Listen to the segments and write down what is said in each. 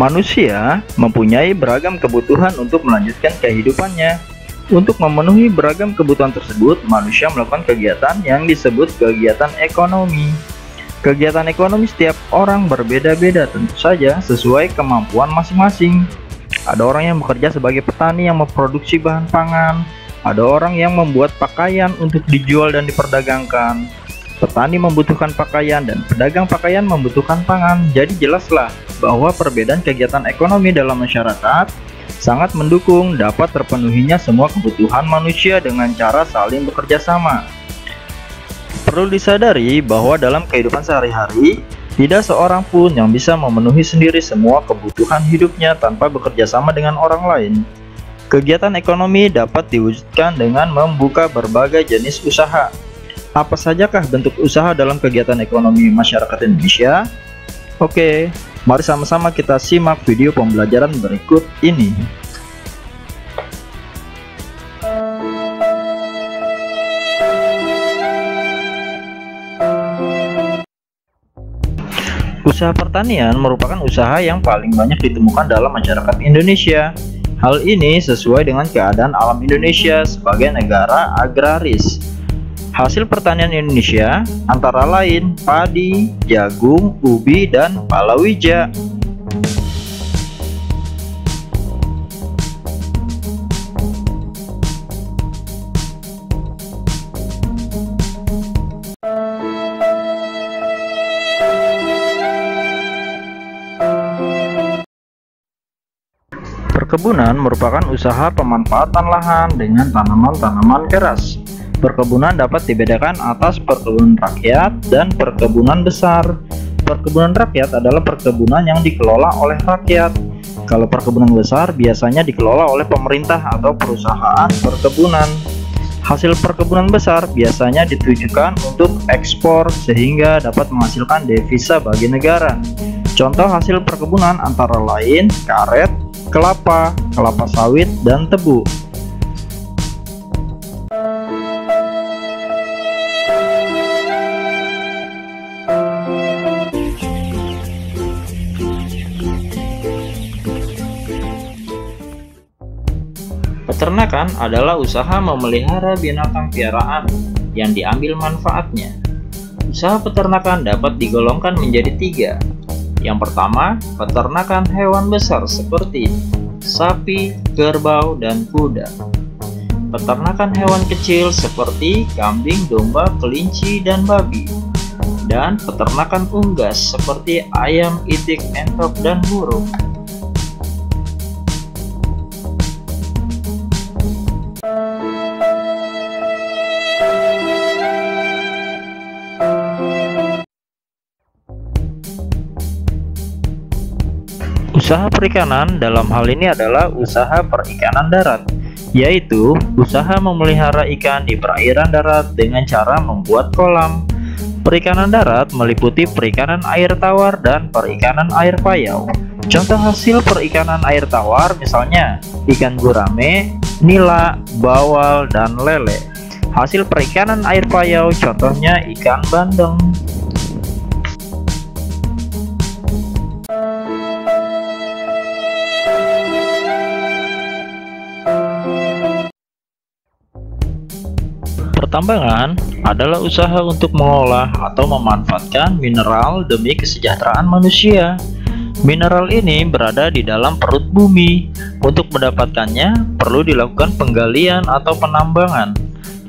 Manusia mempunyai beragam kebutuhan untuk melanjutkan kehidupannya. Untuk memenuhi beragam kebutuhan tersebut, manusia melakukan kegiatan yang disebut kegiatan ekonomi. Kegiatan ekonomi setiap orang berbeda-beda, tentu saja sesuai kemampuan masing-masing. Ada orang yang bekerja sebagai petani yang memproduksi bahan pangan. Ada orang yang membuat pakaian untuk dijual dan diperdagangkan. Petani membutuhkan pakaian dan pedagang pakaian membutuhkan pangan. Jadi jelaslah bahwa perbedaan kegiatan ekonomi dalam masyarakat sangat mendukung dapat terpenuhinya semua kebutuhan manusia dengan cara saling bekerja sama. Perlu disadari bahwa dalam kehidupan sehari-hari, tidak seorang pun yang bisa memenuhi sendiri semua kebutuhan hidupnya tanpa bekerja sama dengan orang lain. Kegiatan ekonomi dapat diwujudkan dengan membuka berbagai jenis usaha. Apa sajakah bentuk usaha dalam kegiatan ekonomi masyarakat Indonesia? Oke, mari sama-sama kita simak video pembelajaran berikut ini. Usaha pertanian merupakan usaha yang paling banyak ditemukan dalam masyarakat Indonesia. Hal ini sesuai dengan keadaan alam Indonesia sebagai negara agraris. Hasil pertanian Indonesia antara lain padi, jagung, ubi, dan palawija. Perkebunan merupakan usaha pemanfaatan lahan dengan tanaman-tanaman keras. Perkebunan dapat dibedakan atas perkebunan rakyat dan perkebunan besar. Perkebunan rakyat adalah perkebunan yang dikelola oleh rakyat. Kalau perkebunan besar biasanya dikelola oleh pemerintah atau perusahaan perkebunan. Hasil perkebunan besar biasanya ditujukan untuk ekspor sehingga dapat menghasilkan devisa bagi negara. Contoh hasil perkebunan antara lain karet, kelapa, kelapa sawit, dan tebu. Peternakan adalah usaha memelihara binatang piaraan yang diambil manfaatnya. Usaha peternakan dapat digolongkan menjadi 3. Yang pertama, peternakan hewan besar seperti sapi, kerbau, dan kuda. Peternakan hewan kecil seperti kambing, domba, kelinci, dan babi. Dan peternakan unggas seperti ayam, itik, entok, dan burung. Usaha perikanan dalam hal ini adalah usaha perikanan darat, yaitu usaha memelihara ikan di perairan darat dengan cara membuat kolam. Perikanan darat meliputi perikanan air tawar dan perikanan air payau. Contoh hasil perikanan air tawar misalnya ikan gurame, nila, bawal, dan lele. Hasil perikanan air payau contohnya ikan bandeng. Pertambangan adalah usaha untuk mengolah atau memanfaatkan mineral demi kesejahteraan manusia. Mineral ini berada di dalam perut bumi. Untuk mendapatkannya, perlu dilakukan penggalian atau penambangan.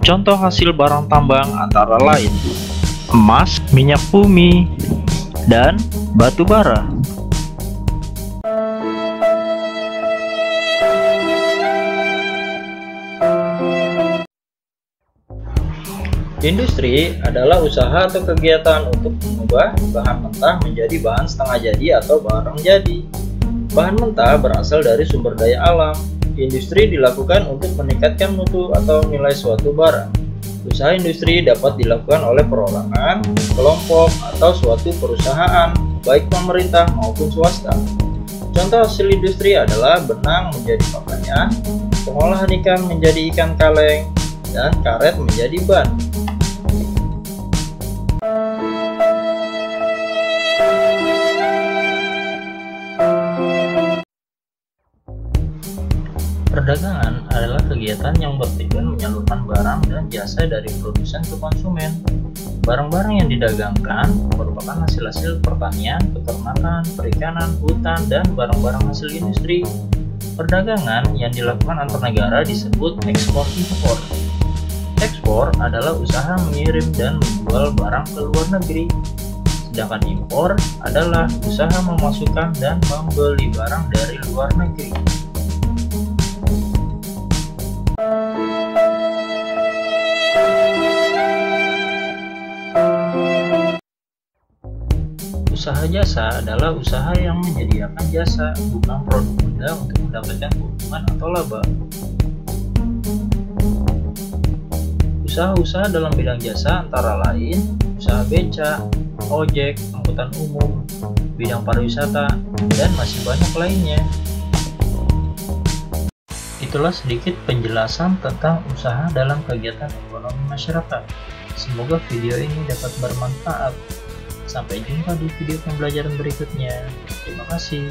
Contoh hasil barang tambang antara lain emas, minyak bumi, dan batu bara. Industri adalah usaha atau kegiatan untuk mengubah bahan mentah menjadi bahan setengah jadi atau barang jadi. Bahan mentah berasal dari sumber daya alam. Industri dilakukan untuk meningkatkan mutu atau nilai suatu barang. Usaha industri dapat dilakukan oleh perorangan, kelompok, atau suatu perusahaan, baik pemerintah maupun swasta. Contoh hasil industri adalah benang menjadi pakaian, pengolahan ikan menjadi ikan kaleng, dan karet menjadi ban. Perdagangan adalah kegiatan yang bertujuan menyalurkan barang dan jasa dari produsen ke konsumen. Barang-barang yang didagangkan merupakan hasil-hasil pertanian, peternakan, perikanan, hutan, dan barang-barang hasil industri. Perdagangan yang dilakukan antar negara disebut ekspor-impor. Ekspor adalah usaha mengirim dan menjual barang ke luar negeri. Sedangkan impor adalah usaha memasukkan dan membeli barang dari luar negeri. Usaha jasa adalah usaha yang menyediakan jasa, bukan produk benda untuk mendapatkan keuntungan atau laba. Usaha-usaha dalam bidang jasa antara lain usaha beca, ojek, angkutan umum, bidang pariwisata, dan masih banyak lainnya. Itulah sedikit penjelasan tentang usaha dalam kegiatan ekonomi masyarakat. Semoga video ini dapat bermanfaat. Sampai jumpa di video pembelajaran berikutnya. Terima kasih.